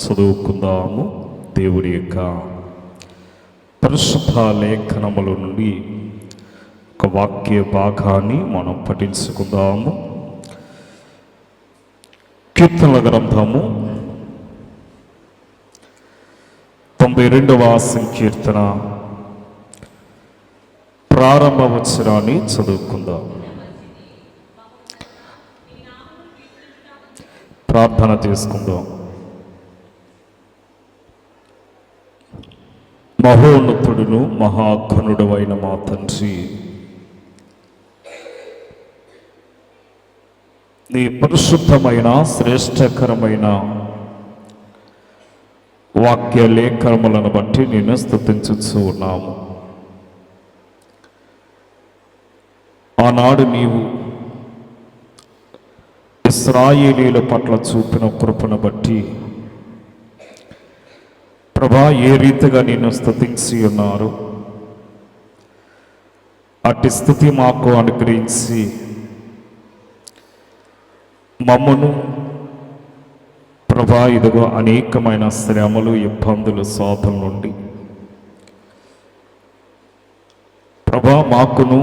చదువుకుందాము. దేవుడి యొక్క పరిశుద్ధ లేఖనముల నుండి ఒక వాక్య భాగాన్ని మనం పఠించుకుందాము. కీర్తనల గ్రంథము 92వ సంకీర్తన ప్రారంభ వచనాన్ని చదువుకుందాం. ప్రార్థన చేసుకుందాం. మహోన్నతుడును మహాఘనుడు అయిన మా తండ్రి, నీ పరిశుద్ధమైన శ్రేష్టకరమైన వాక్య లేఖనములను బట్టి నేను స్తుతించుచూ ఉన్నాము. ఆనాడు నీవు ఇశ్రాయేలీయుల పట్ల చూపిన కృపను బట్టి ప్రభా, ఏ రీతిగా నిన్ను స్తుతించి ఉన్నారు, అట్టి స్థుతి మాకు అనుగ్రహించి మమ్మను ప్రభా ఇదిగో అనేకమైన శ్రమలు, ఇబ్బందులు, శోధన నుండి ప్రభా మాకును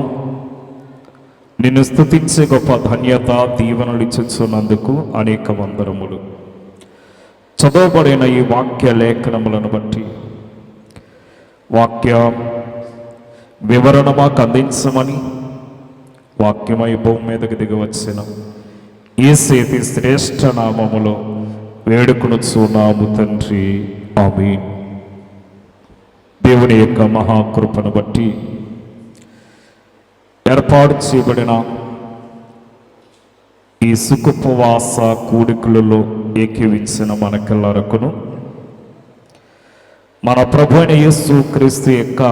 నిన్ను స్తుతించే గొప్ప ధన్యత, దీవెనలు ఇచ్చుచున్నందుకు అనేక వందనములు. చదవబడిన ఈ వాక్య లేఖనములను బట్టి వాక్య వివరణ మాకు అందించమని వాక్యమై భూమి మీదకి దిగి వచ్చిన యేసు శ్రేష్ఠ నామములో వేడుకొనుచున్నాము తండ్రి, ఆమేన్. దేవుని యొక్క మహాకృపను బట్టి ఏర్పాటు చేయబడిన ఈ సుఖోపవాస కూడికలలో ఏకీవించిన మనకెల్లరకును మన ప్రభు అయిన యేసు క్రీస్తు యొక్క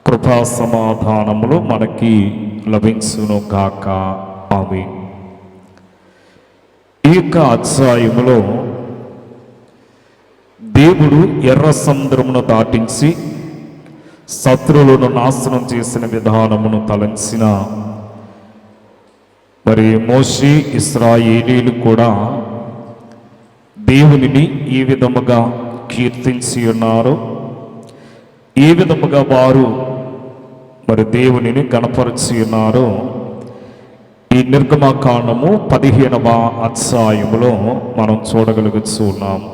కృపా సమాధానములు మనకి లభించును గాక, ఆమేన్. ఈ యొక్క అధ్యాయములో దేవుడు ఎర్ర సముద్రమును దాటించి శత్రువులను నాశనం చేసిన విధానమును తలంచిన మరి మోషే, ఇశ్రాయేలీయులు కూడా దేవునిని ఈ విధముగా కీర్తించి ఉన్నారు. ఈ విధముగా వారు మరి దేవునిని గణపరిచి ఉన్నారు. ఈ నిర్గమకాండము 15వ అధ్యాయములో మనం చూడగలుగుతున్నాము.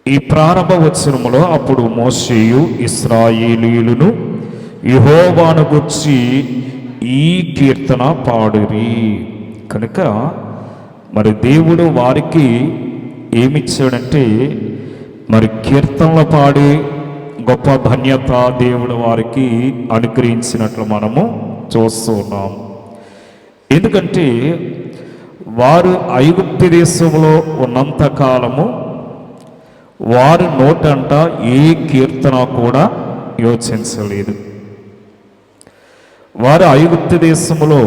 ఈ ప్రారంభ వచనములో అప్పుడు మోషేయు ఇశ్రాయేలీయులను యెహోవాను గూర్చి ఈ కీర్తన పాడిరి. కనుక మరి దేవుడు వారికి ఏమిచ్చాడంటే మరి కీర్తనలు పాడి గొప్ప ధన్యత దేవుడు వారికి అనుగ్రహించినట్లు మనము చూస్తూ ఉన్నాము. ఎందుకంటే వారు ఐగుప్తు దేశంలో ఉన్నంతకాలము వారి నోటంట ఏ కీర్తన కూడా యోచించలేదు. వారు ఐగుప్తు దేశంలో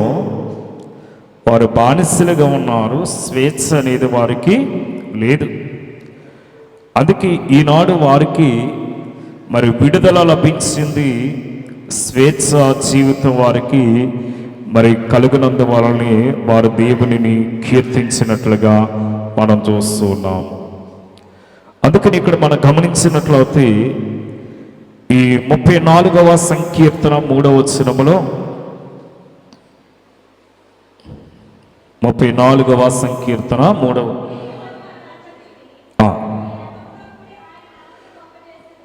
వారు బానిసలుగా ఉన్నారు. స్వేచ్ఛ అనేది వారికి లేదు. అందుకే ఈనాడు వారికి మరి విడుదల లభించింది. స్వేచ్ఛ జీవితం వారికి మరి కలుగునందు వలనే వారు దేవునిని కీర్తించినట్లుగా మనం చూస్తూ ఉన్నాము. అందుకని ఇక్కడ మనం గమనించినట్లయితే ఈ 34వ సంకీర్తన 3వ వచనములో 34వ సంకీర్తన 3వ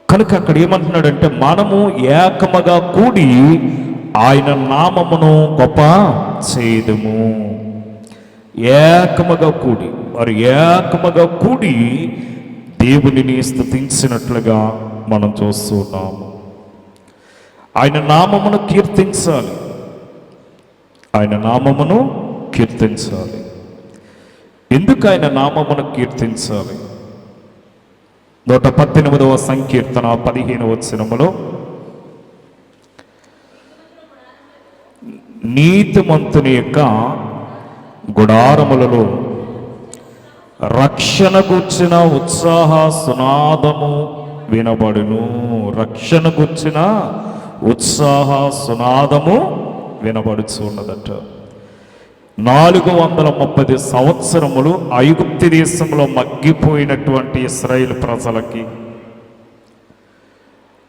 కనుక అక్కడ ఏమంటున్నాడంటే మనము ఏకముగా కూడి ఆయన నామమును గొప్ప చేయుదుము. ఏకముగా కూడి మరి ఏకముగా కూడి దేవునిని స్తుతించినట్లుగా మనం చూస్తున్నాము. ఆయన నామమును కీర్తించాలి. ఆయన నామమును కీర్తించాలి. ఎందుకు ఆయన నామమును కీర్తించాలి? 118వ సంకీర్తన 15వ వచనములో నీతిమంతుని యొక్క గుడారములలో రక్షణ గుర్చిన ఉత్సాహ సునాదము వినబడును. రక్షణ గుర్చిన ఉత్సాహ సునాదము వినబడుచున్నదట. 430 సంవత్సరములు ఐగుప్తు దేశంలో మగ్గిపోయినటువంటి ఇశ్రాయేలు ప్రజలకి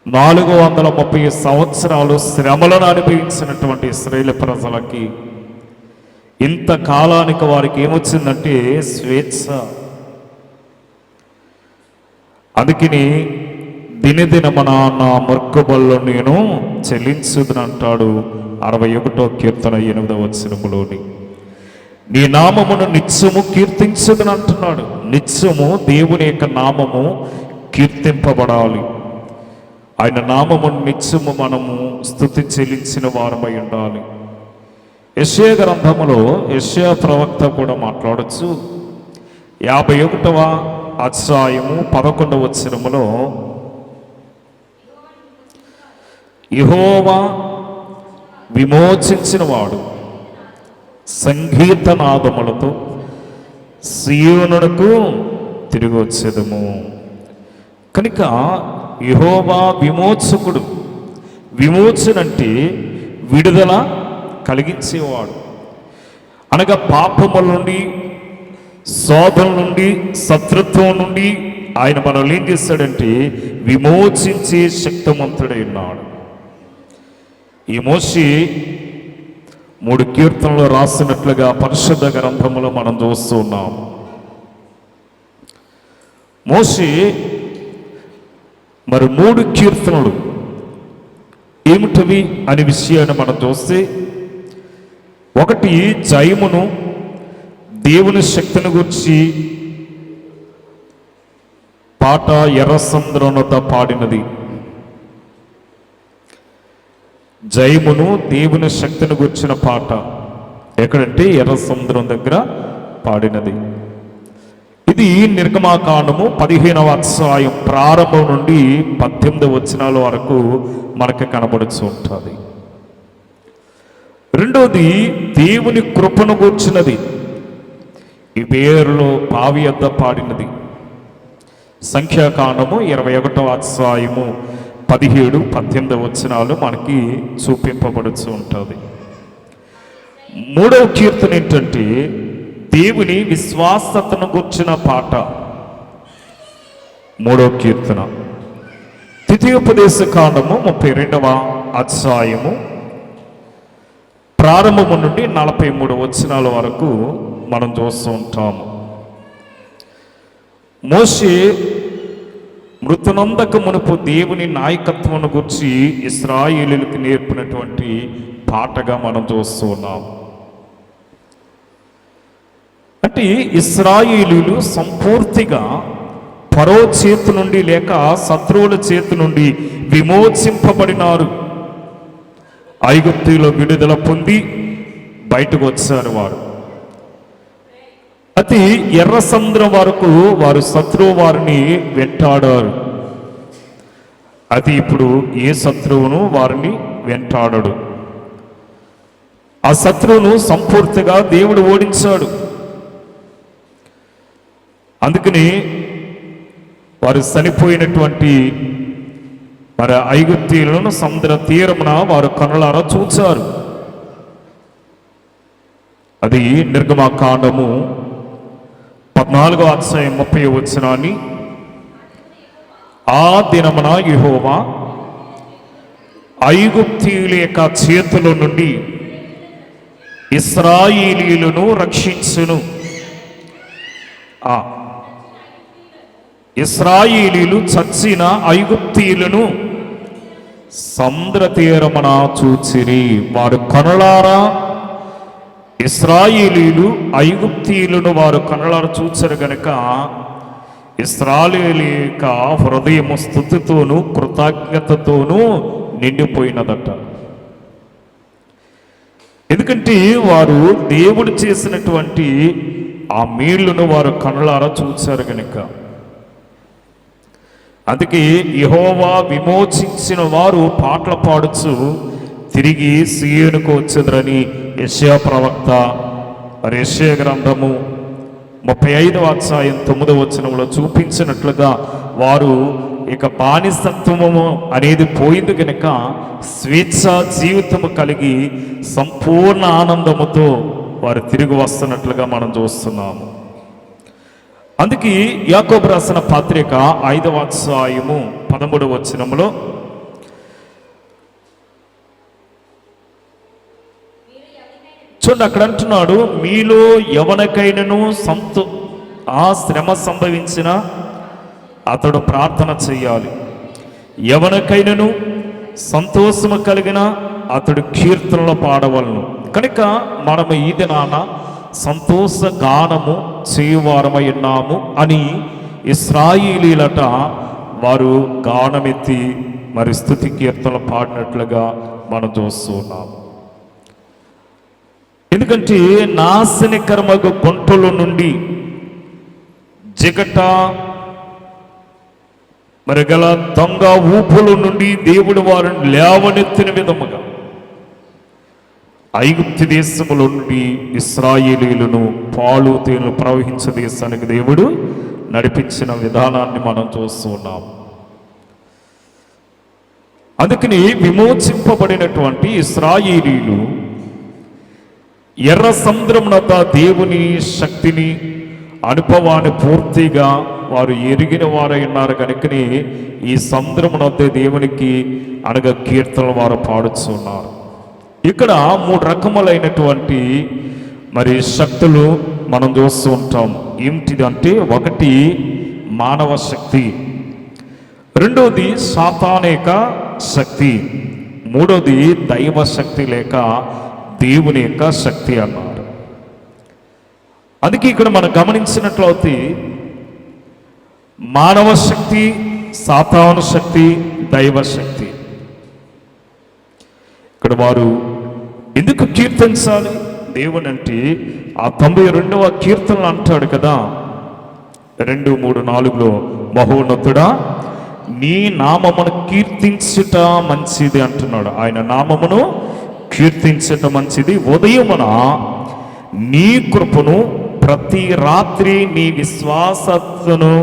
430 సంవత్సరాలు శ్రమలను అనుభవించినటువంటి ఇశ్రాయేలు ప్రజలకి ఇంతకాలానికి వారికి ఏమొచ్చిందంటే స్వేచ్ఛ. అందుకని దినదినమన నా మొక్కుబడులను నేను చెల్లించుదని అంటాడు 61వ కీర్తన 8వ వచనములోని. నీ నామమును నిత్యము కీర్తించుదని అంటున్నాడు. నిత్యము దేవుని యొక్క నామము కీర్తింపబడాలి. ఆయన నామమును నిత్యము మనము స్తుతి చెల్లించిన వారమై ఉండాలి. యెషయా గ్రంథములో యెషయా ప్రవక్త కూడా మాట్లాడచ్చు. 51వ అధ్యాయము 11వ వచనములో యెహోవా విమోచించిన వాడు సంగీతనాదములతో సీయోనునకు తిరిగి వచ్చేదము. కనుక యెహోవా విమోచకుడు. విమోచన అంటే విడుదల కలిగించేవాడు. అనగా పాపముల నుండి, శోధన నుండి, శత్రుత్వం నుండి ఆయన మనల్ని ఏం చేస్తాడంటే విమోచించే శక్తిమంతుడై ఉన్నాడు. ఈ మోషే 3 కీర్తనలు రాసినట్లుగా పరిశుద్ధ గ్రంథములో మనం చూస్తూ ఉన్నాం. మోషే మరి 3 కీర్తనలు ఏమిటవి అనే విషయాన్ని మనం చూస్తే, ఒకటి జయమును, దేవుని శక్తిని గురించి పాట ఎర్ర సముద్రమునొద్ద పాడినది. జయమును, దేవుని శక్తిని గుర్చిన పాట ఎక్కడంటే ఎర్ర సముద్రం దగ్గర పాడినది. ఇది నిర్గమాకాండము 15వ అధ్యాయం ప్రారంభం నుండి 18 వచనాల వరకు మనకు కనబడుతూ ఉంటుంది. రెండోది దేవుని కృపను గూర్చినది. ఈ పేరులో పావి వద్ద పాడినది. సంఖ్యాకాండము 21వ అధ్యాయము 17, 18 వచనాలు మనకి చూపింపబడుతూ ఉంటుంది. మూడవ కీర్తన ఏంటంటే దేవుని విశ్వాసతను గుర్చిన పాట. మూడవ కీర్తన ద్వితీయోపదేశ కాండము 32వ అధ్యాయము ప్రారంభము నుండి 43 వచనాల వరకు మనం చూస్తూ ఉంటాము. మోషే మృతునందక మునుపు దేవుని నాయకత్వమును గురించి ఇశ్రాయేలీయులకు నేర్పినటువంటి పాటగా మనం చూస్తూ ఉన్నాం. అంటే ఇశ్రాయేలీయులు సంపూర్తిగా ఫరో చేతి నుండి లేక శత్రువుల చేతి నుండి విమోచింపబడినారు. ఐగుప్తులో విడుదల పొంది బయటకు వచ్చారు వారు. అతి ఎర్ర సముద్రం వరకు వారు శత్రువు వారిని వెంటాడారు. అది ఇప్పుడు ఏ శత్రువును వారిని వెంటాడడు. ఆ శత్రువును సంపూర్తిగా దేవుడు ఓడించాడు. అందుకని వారు చనిపోయినటువంటి మరి ఐగుప్తీయులను సముద్ర తీరమున వారు కనులారా చూచారు. అది నిర్గమాకాండము 14వ అధ్యాయం 30వ వచనాన్ని, ఆ దినమున యెహోవా ఐగుప్తీయుల యొక్క చేతుల నుండి ఇశ్రాయేలీయులను రక్షించును. ఇశ్రాయేలీయులు చచ్చిన ఐగుప్తీయులను సముద్ర తీరమున చూచిరి. వారు కనులారా ఇశ్రాయేలీయులు ఐగుప్తీయులను వారు కనులారా చూచరు గనుక ఇశ్రాయేలీయుల యొక్క హృదయము స్తుతితోనూ కృతజ్ఞతతోనూ నిండిపోయినదట. ఎందుకంటే వారు దేవుడు చేసినటువంటి ఆ మేలును వారు కనులారా చూచారు గనుక. అందుకే యెహోవా విమోచించిన వారు పాటలు పాడుచు తిరిగి సీయోనుకు వచ్చెదరని యెషయా ప్రవక్త యెషయా గ్రంథము 35వ అధ్యాయం 9వ వచనంలో చూపించినట్లుగా వారు ఇక బానిసత్వము అనేది పోయింది కనుక స్వేచ్ఛ జీవితము కలిగి సంపూర్ణ ఆనందముతో వారు తిరిగి వస్తున్నట్లుగా మనం చూస్తున్నాము. అందుకే యాకోబు రాసిన పత్రిక 5వ అధ్యాయము 13వ వచనములో చూడండి, అక్కడ అంటున్నాడు, మీలో ఎవరికైనాను శ్రమ సంభవించిన అతడు ప్రార్థన చెయ్యాలి, ఎవరికైనాను సంతోషము కలిగిన అతడు కీర్తనలు పాడవలను. కనుక మనము ఈ దినాన సంతోష గానము చేయువారమై ఉన్నాము అని ఇశ్రాయేలీలట వారు గానమెత్తి మరి స్తుతి కీర్తనలు పాడినట్లుగా మనం చూస్తూ ఉన్నాము. ఎందుకంటే నాశనకరమగు గుంటల నుండి జిగట మరి గల దొంగ ఊపుల నుండి దేవుడు వారిని లేవనెత్తిన విధముగా ఐగుప్తు దేశముల నుండి ఇశ్రాయేలీయులను పాలు తేనెలు ప్రవహించే దేశానికి దేవుడు నడిపించిన విధానాన్ని మనం చూస్తూ ఉన్నాం. అందుకని విమోచింపబడినటువంటి ఇశ్రాయేలీయులు ఎర్ర సముద్రమునొద్ద దేవుని శక్తిని అనుభవాన్ని పూర్తిగా వారు ఎరిగిన వారై ఉన్నారు. కనుకనే ఈ సముద్రమునొద్ద దేవునికి అనగా కీర్తనలు వారు పాడుతున్నారు. ఇక్కడ 3 రకములైనటువంటి మరి శక్తులు మనం చూస్తూ ఉంటాం. ఏమిటిదంటే, ఒకటి మానవ శక్తి, రెండోది సాతానేక శక్తి, మూడోది దైవ శక్తి లేక దేవుని యొక్క శక్తి అన్నారు. అందుకే ఇక్కడ మనం గమనించినట్లయితే మానవ శక్తి, సాతాను శక్తి, దైవ శక్తి. ఇక్కడ వారు ఎందుకు కీర్తించాలి దేవుని అంటే, ఆ 92వ కీర్తనలు అంటాడు కదా 2, 3, 4లో, మహోన్నతుడా నీ నామమును కీర్తించుట మంచిది అంటున్నాడు. ఆయన నామమును కీర్తించటం మంచిది. ఉదయమున నీ కృపను ప్రతి రాత్రి నీ విశ్వాసతను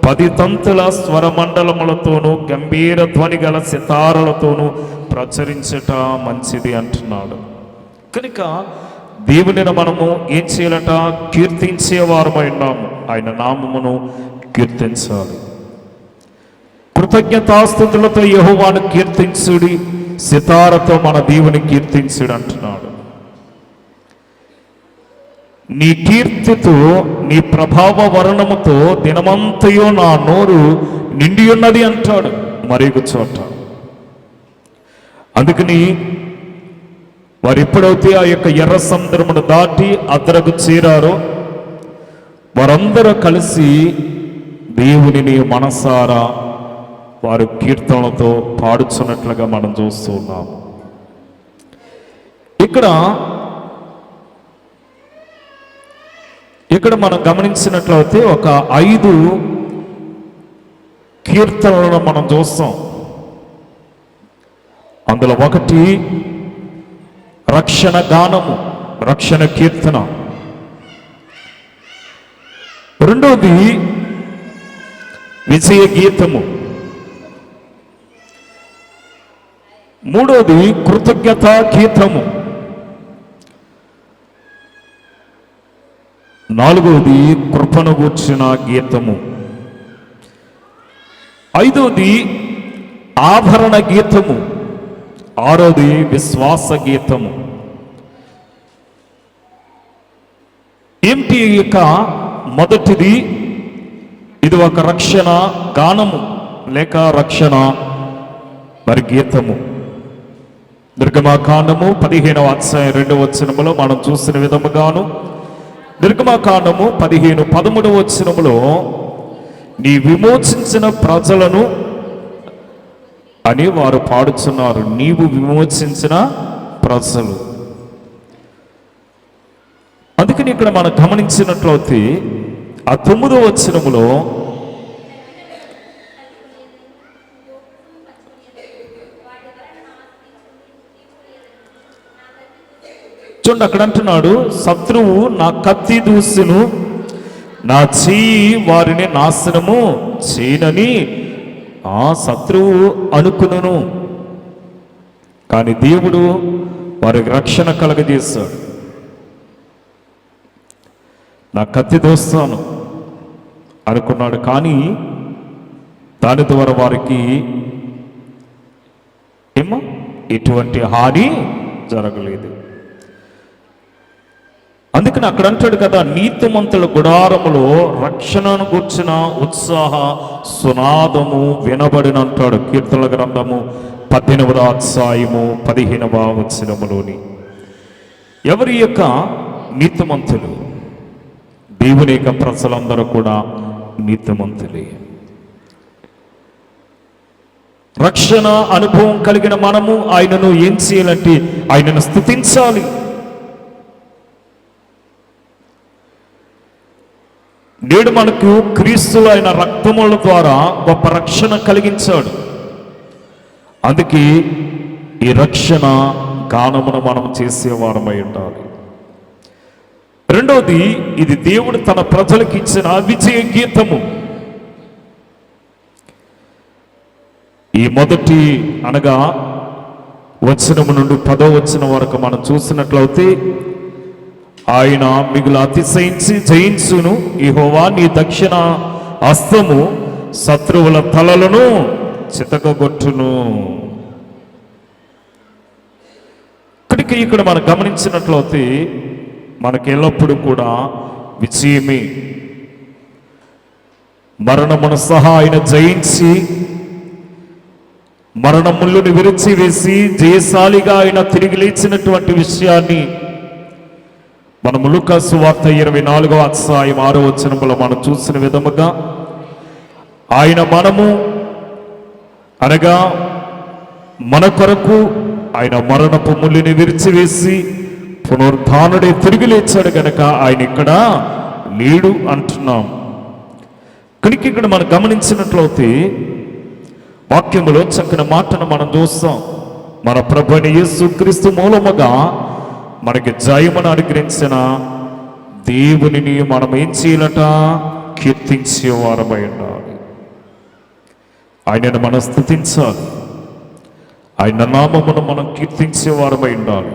10 తంతుల స్వరమండలములతోనూ గంభీర ధ్వని గల సితారలతోనూ ప్రచురించట మంచిది అంటున్నాడు. కనుక దేవునిని మనము ఏం చేయాలట? కీర్తించేవారమై ఉన్నాము. ఆయన నామమును కీర్తించాలి. కృతజ్ఞతాస్తుతులతో యెహోవాను కీర్తించుడి, సితారతో మన దేవుని కీర్తించుడు అంటున్నాడు. నీ కీర్తితో నీ ప్రభావ వర్ణముతో దినమంతయో నా నోరు నిండి ఉన్నది అంటాడు మరొక చోట. అందుకని వారు ఎప్పుడైతే ఆ యొక్క ఎర్ర సముద్రమును దాటి అద్దరకు చేరారో వారందరూ కలిసి దేవునిని మనసారా వారు కీర్తనలతో పాడుచున్నట్లుగా మనం చూస్తూ ఉన్నాము. ఇక్కడ మనం గమనించినట్లయితే ఒక 5 కీర్తనలను మనం చూస్తాం. అందులో ఒకటి రక్షణ గానము, రక్షణ కీర్తన. రెండోది విజయ గీతము. మూడోది కృతజ్ఞత గీతము. నాలుగోది కృపను గూర్చిన గీతము. ఐదోది ఆభరణ గీతము. ఆరోది విశ్వాస గీతము. ఏమిటి ఇక మొదటిది? ఇది ఒక రక్షణ గానము లేక రక్షణ మరి గీతము. నిర్గమకాండము 15వ అధ్యాయం 2వ వచనములో మనం చూసిన విధముగాను, నిర్గమకాండము 15, 13వ వచనములో నీ విమోచించిన ప్రజలను అని వారు పాడుచున్నారు. నీవు విమోచించిన ప్రజలు. అందుకని ఇక్కడ మనం గమనించినట్లయితే ఆ 9వ వచనములో చూడండి, అక్కడ అంటున్నాడు, శత్రువు నా కత్తి దూసును, నా చెయ్యి వారిని నాశనము చేయనని ఆ శత్రువు అనుకును. కానీ దేవుడు వారికి రక్షణ కలగజేశాడు. నా కత్తి దోస్తాను అనుకున్నాడు. కానీ దాని ద్వారా వారికి ఎటువంటి హాని జరగలేదు. అందుకని అక్కడ అంటాడు కదా, నీతిమంతుల గుడారములో రక్షణను గూర్చిన ఉత్సాహ సునాదము వినబడినంటాడు. కీర్తనల గ్రంథము 18వ అధ్యాయము 15వ వచనములోని. ఎవరి యొక్క నీతిమంతులు? దేవుని యొక్క ప్రజలందరూ కూడా నీతిమంతులే. రక్షణ అనుభవం కలిగిన మనము ఆయనను ఏం చేయాలంటే ఆయనను స్తుతించాలి. నేడు మనకు క్రీస్తులో ఆయన రక్తముల ద్వారా గొప్ప రక్షణ కలిగించాడు. అందుకే ఈ రక్షణ గానమును మనం చేసేవారమై ఉండాలి. రెండవది, ఇది దేవుడు తన ప్రజలకు ఇచ్చిన విజయ గీతము. ఈ మొదటి అనగా వచనము నుండి 10వ వచనం వరకు మనం చూసినట్లయితే, ఆయన మిగులు అతిశయించి జయించును, యెహోవా నీ దక్షిణ హస్తము శత్రువుల తలలను చితకగొట్టును. ఇక్కడ మనం గమనించినట్లయితే మనకి ఎల్లప్పుడూ కూడా విజయమే. మరణమును సహా ఆయన జయించి మరణములను విరిచి వేసి జయశాలిగా ఆయన తిరిగి లేచినటువంటి విషయాన్ని మనము లూకా సువార్త 24వ అధ్యాయం 6వ వచనంలో మనం చూసిన విధముగా, ఆయన మనము అనగా మన కొరకు ఆయన మరణపు ముళ్ళని విరిచివేసి పునరుద్ధానుడే తిరిగి లేచాడు గనక ఆయన ఇక్కడ లేడు అంటున్నాం. కనుక ఇక్కడ మనం గమనించినట్లయితే వాక్యములో చక్కని మాటను మనం చూస్తాం. మన ప్రభువైన యేసుక్రీస్తు మూలముగా మనకి జయమును అనుగ్రహించిన దేవునిని మనం ఏం చేయాలట? కీర్తించేవారమై ఉండాలి. ఆయనను మనం స్తుతించాలి. ఆయన నామమును మనం కీర్తించేవారమై ఉండాలి.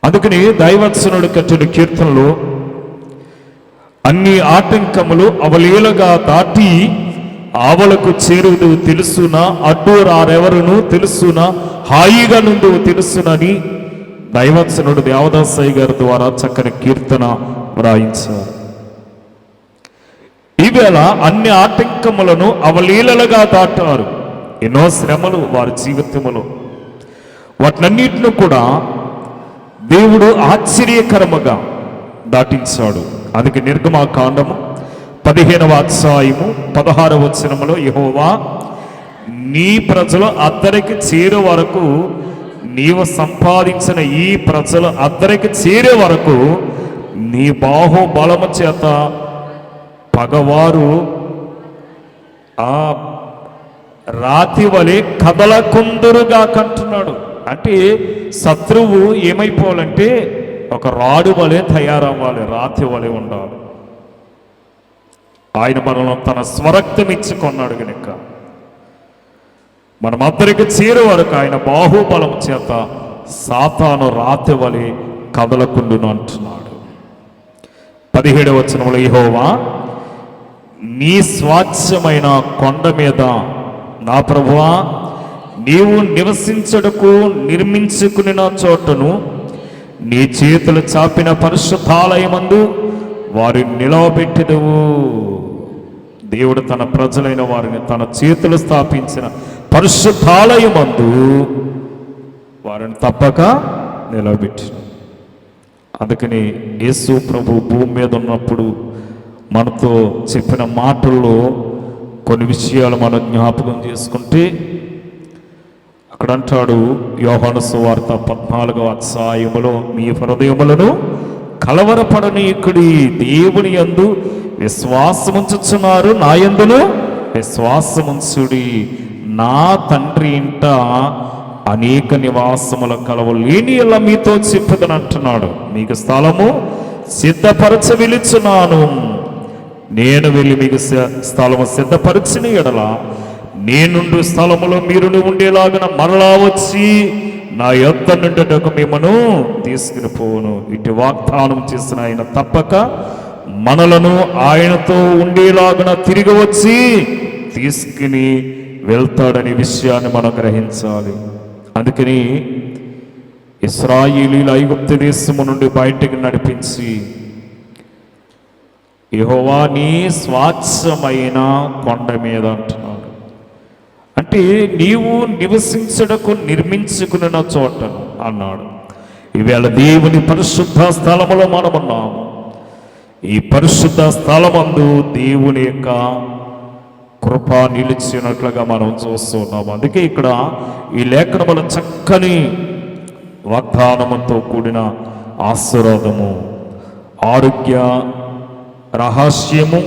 అందుకని దైవత్సనుడు కట్టిన కీర్తనలో, అన్ని ఆటంకములు అవలీలగా దాటి ఆవలకు చేరువు తెలుసునా, అడ్డు రారెవరును తెలుసునా, హాయిగా నుండి తెలుసునని దైవత్సనుడు దేవదాసయ్య గారి ద్వారా చక్కని కీర్తన వ్రాయించారు. ఈవేళ అన్ని ఆటంకములను అవలీలలుగా దాటారు. ఎన్నో శ్రమలు వారి జీవితములో, వాటినన్నిటిని కూడా దేవుడు ఆశ్చర్యకరముగా దాటించాడు. అందుకే నిర్గమాకాండము 15వ అధ్యాయము 16వ వచనములో, యెహోవా నీ ప్రజలు అద్దరికి చేరే వరకు, నీవు సంపాదించిన ఈ ప్రజలు అద్దరికి చేరే వరకు నీ బాహుబలము చేత పగవారు ఆ రాతి వలె కదలకుందురుగా కంటున్నాడు. అంటే శత్రువు ఏమైపోవాలంటే ఒక రాడు వలె తయారవ్వాలి, రాతి వలె ఉండాలి. ఆయన మనల్ని తన స్వరక్తం ఇచ్చుకున్నాడు కనుక మనం అద్దరికి చేరే వరకు ఆయన బాహుబలం చేత సాతాను రాతి వలె కదలకుండును అంటున్నాడు. 17వ వచనంలో, యెహోవా నీ స్వాస్థ్యమైన కొండ మీద నా ప్రభువా నీవు నివసించుటకు నిర్మించుకున్న చోటను నీ చేతులు చాపిన పరిశుద్ధాలయమందు వారి నిలవబెట్టెదవు. దేవుడు తన ప్రజలైన వారిని తన చేతులు స్థాపించిన పరిశుద్ధాలయమందు వారిని తప్పక నిలవబెట్టిన. అందుకని యేసు ప్రభు భూమి మీద ఉన్నప్పుడు మనతో చెప్పిన మాటల్లో కొన్ని విషయాలు మనం జ్ఞాపకం చేసుకుంటే, అక్కడ అంటాడు యోహాను సువార్త 14వ అధ్యాయములో, మీ హృదయములను కలవరపడనీయుడి, దేవుని యందు విశ్వాసముంచుచున్నారు, నా యందును విశ్వాసముంచుడి, నా తండ్రి ఇంట అనేక నివాసముల కలవు లేని ఇలా మీతో చెప్పుదని అంటున్నాడు. మీకు స్థలము సిద్ధపరచ వెలుచున్నాను. నేను వెళ్ళి మీకు స్థలము సిద్ధపరిచిన ఎడల నేనుండు స్థలములో మీరు ఉండేలాగా మరలా వచ్చి నా యొద్ద నుండుటకు మిమ్మను తీసుకుని పోను. ఇటు వాగ్దానం చేసిన ఆయన తప్పక మనలను ఆయనతో ఉండేలాగున తిరిగి వచ్చి తీసుకుని వెళ్తాడనే విషయాన్ని మనం గ్రహించాలి. అందుకని ఇశ్రాయేలీయులు ఐగుప్తు దేశము నుండి బయటికి నడిపించి, యెహోవా నీ స్వాస్థ్యమైన కొండ మీద అంటున్నాడు. అంటే నీవు నివసించుటకు నిర్మించుకున్న చోటను అన్నాడు. ఈవేళ దేవుని పరిశుద్ధ స్థలములో మనమున్నాము. ఈ పరిశుద్ధ స్థలమందు దేవుని యొక్క కృప నిలిచినట్లుగా మనం చూస్తున్నాము. అందుకే ఇక్కడ ఈ లేఖనముల చక్కని వాగ్దానముతో కూడిన ఆశీర్వాదము, ఆరోగ్య రహస్యము,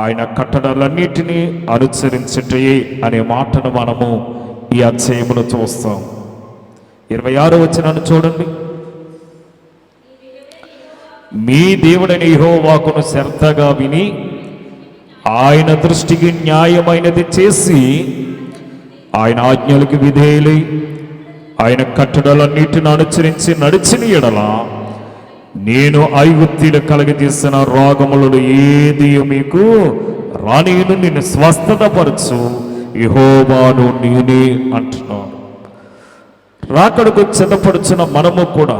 ఆయన కట్టడలన్నిటినీ అనుసరించుటయే అనే మాటను మనము ఈ అధ్యాయములో చూస్తాం. 26వ వచనాన్ని చూడండి. మీ దేవుడైన యెహోవాకును శ్రద్ధగా విని ఆయన దృష్టికి న్యాయమైనది చేసి ఆయన ఆజ్ఞలకు విధేయులై ఆయన కట్టడలన్నిటిని అనుసరించి నడిచిన ఎడల నేను ఐగుప్తీయులు కలగజేసిన రోగములను ఏది మీకు రానిను నిన్ను స్వస్థతపరచు యెహోవాను నేనే అంటున్నాను. రాకడకు సిద్ధపడుచున్న మనము కూడా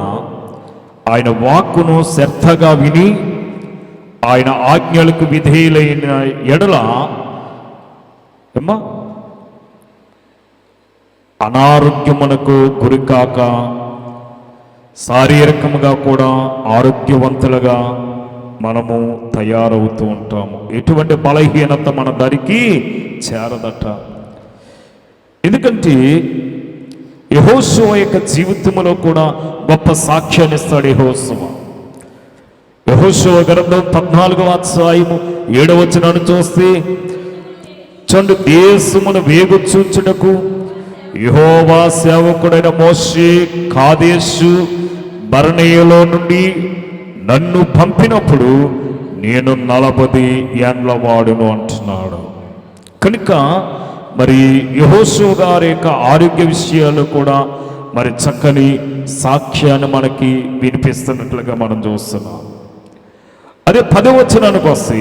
ఆయన వాక్కును శ్రద్ధగా విని ఆయన ఆజ్ఞలకు విధేయులైన ఎడల అనారోగ్యమునకు గురికాక శారీరకముగా కూడా ఆరోగ్యవంతులుగా మనము తయారవుతూ ఉంటాము. ఎటువంటి బలహీనత మన దరికి చేరదట. ఎందుకంటే యెహోషువ యొక్క జీవితంలో కూడా గొప్ప సాక్ష్యాన్ని ఇస్తాడు యెహోషువ. యెహోషువ గ్రంథం 14వ అధ్యాయము 7వ వచనాన్ని చూస్తే చూడండి, దేశమును వేగు చూచుటకు యెహోవా సేవకుడైన మోషే కాదేశు బర్నేయలో నుండి నన్ను పంపినప్పుడు నేను 40 ఏండ్ల వాడును అంటున్నాడు. కనుక మరి యెహోషువ గారి యొక్క ఆరోగ్య విషయాలు కూడా మరి చక్కని సాక్ష్యాన్ని మనకి వినిపిస్తున్నట్లుగా మనం చూస్తున్నాం. అదే 10వ వచనానికి వస్తే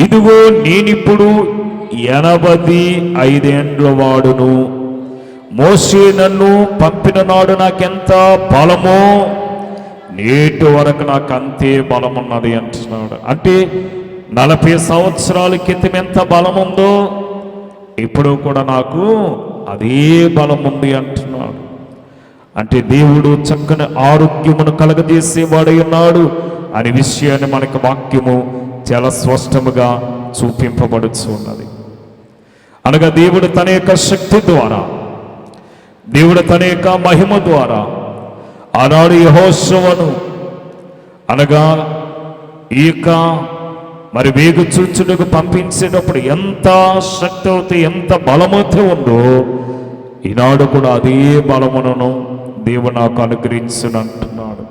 ఇదిగో నేనిప్పుడు 85 ఏండ్ల వాడును. మోషే నన్ను పంపిన నాడు నాకెంత బలమో నేటి వరకు నాకు అంతే బలమున్నది అంటున్నాడు. అంటే 40 సంవత్సరాల క్రితం ఎంత బలం ఉందో ఇప్పుడు కూడా నాకు అదే బలం ఉంది అంటున్నాడు. అంటే దేవుడు చక్కని ఆరోగ్యమును కలగజేసేవాడై ఉన్నాడు అనే విషయాన్ని మనకు వాక్యము చాలా స్పష్టముగా చూపింపబడుతూ ఉన్నది. అనగా దేవుడు తన యొక్క శక్తి ద్వారా, దేవుడు తన యొక్క మహిమ ద్వారా ఆనాడు యెహోషువను అనగా ఈ యొక్క మరి వేగు చూచుటకు పంపించేటప్పుడు ఎంత శక్తి అవుతే ఎంత బలమైతే ఉందో ఈనాడు కూడా అదే బలమును దేవుడు నాకు అనుగ్రహించునంటున్నాడు.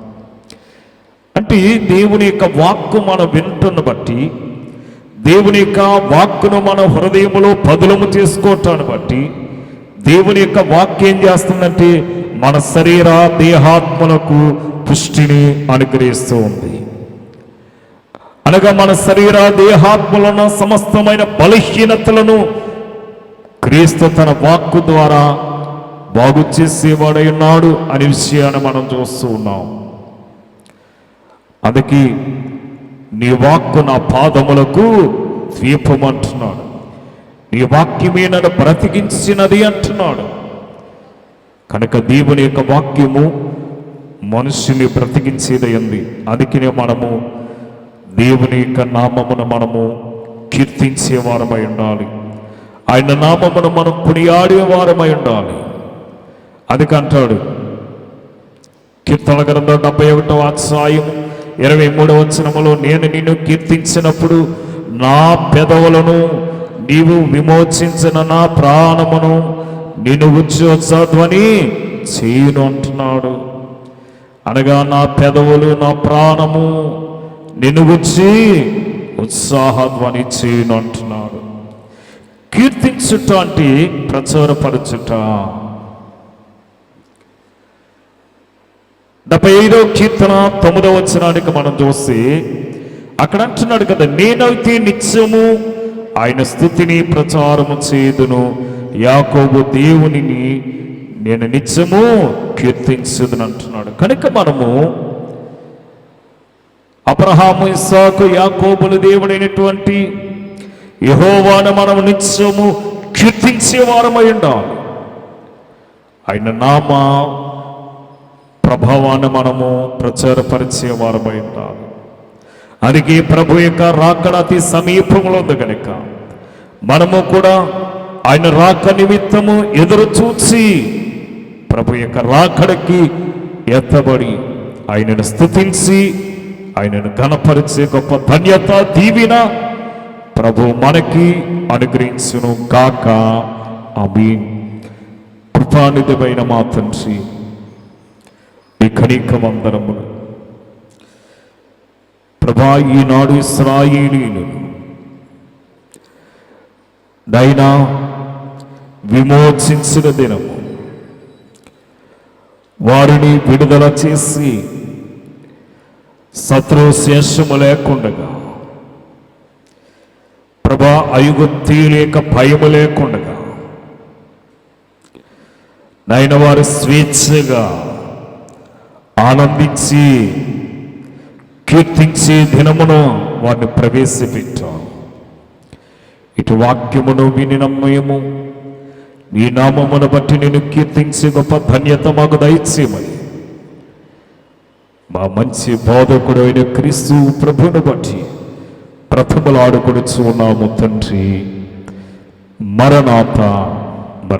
అంటే దేవుని యొక్క వాక్కు మనం వింటున్న బట్టి, దేవుని యొక్క వాక్కును మన హృదయములో పదులము చేసుకోవటాన్ని బట్టి దేవుని యొక్క వాక్యం ఏం చేస్తుందంటే మన శరీర దేహాత్మలకు పుష్టిని అనుగ్రహిస్తూ ఉంది. అనగా మన శరీర దేహాత్మలను సమస్తమైన బలహీనతలను క్రీస్తు తన వాక్కు ద్వారా బాగు చేసేవాడై ఉన్నాడు అనే విషయాన్ని మనం చూస్తూ ఉన్నాం. అందుకే నీ వాక్కు నా పాదములకు దీపం అంటున్నాడు, నీ వాక్యమే నన్ను బ్రతికించినది అంటున్నాడు. కనుక దేవుని యొక్క వాక్యము మనుషుని బ్రతికించేదయింది. అందుకనే మనము దేవుని యొక్క నామమును మనము కీర్తించేవారమై ఉండాలి, ఆయన నామమును మనం కొనియాడేవారమై ఉండాలి. అందుకంటాడు కీర్తన గ్రంథం 71వ అధ్యాయం 23వ వచనములో, నేను నిన్ను కీర్తించినప్పుడు నా పెదవులను నీవు విమోచించిన నా ప్రాణమును నిన్ను ఉచ్చధ్వని చేయును అంటున్నాడు. అనగా నా పెదవులు నా ప్రాణము నిన్ను గురించి ఉత్సాహధ్వని చేయును అంటున్నాడు. కీర్తించుట అంటే ప్రచురపరచుట. 75వ కీర్తన 9వ వచనానికి మనం చూస్తే అక్కడ అంటున్నాడు కదా, నేనైతే నిత్యము ఆయన స్తుతిని ప్రచారము చేయుదును, యాకోబు దేవునిని నేను నిత్యము కీర్తించుదును అంటున్నాడు. కనుక మనము అబ్రహాము, ఇస్సాకు, యాకోబుల దేవుడైనటువంటి యెహోవాను మనం నిత్యము కీర్తించే వారమై ఉండాలి. ఆయన నామ ప్రభావాన్ని మనము ప్రచారపరిచే వారమై ఉండాలి. అందుకే ప్రభు యొక్క రాకడ అతి సమీపంలో ఉంది కనుక మనము కూడా ఆయన రాక నిమిత్తము ఎదురు చూసి ప్రభు యొక్క రాకడకి ఎత్తబడి ఆయనను స్తుతించి ఆయనను ఘనపరిచే గొప్ప ధన్యత దీవెన ప్రభు మనకి అనుగ్రహించును గాక. ఆమేన్. కృపానిధివైన మా తండ్రి, మీ కనిక వందనములు ప్రభా. ఈనాడు ఇశ్రాయేలీయులను నైనా విమోచించిన దినము, వారిని విడుదల చేసి శత్రు శేషము లేకుండగా ప్రభా, అయుగుత్తి లేక భయము లేకుండగా నైనా వారు స్వేచ్ఛగా ఆనందించి కీర్తించే దినమును వారిని ప్రవేశపెట్టాం. ఇటు వాక్యమును విని నమ్మయము నీ నామమును బట్టి నేను కీర్తించే గొప్ప ధన్యత మాకు దయచేయమని మా మంచి బోధకుడు అయిన క్రీస్తు ప్రభువును బట్టి ప్రథమలాడుకొనుచు ఉన్నాము తండ్రి. మరణాత.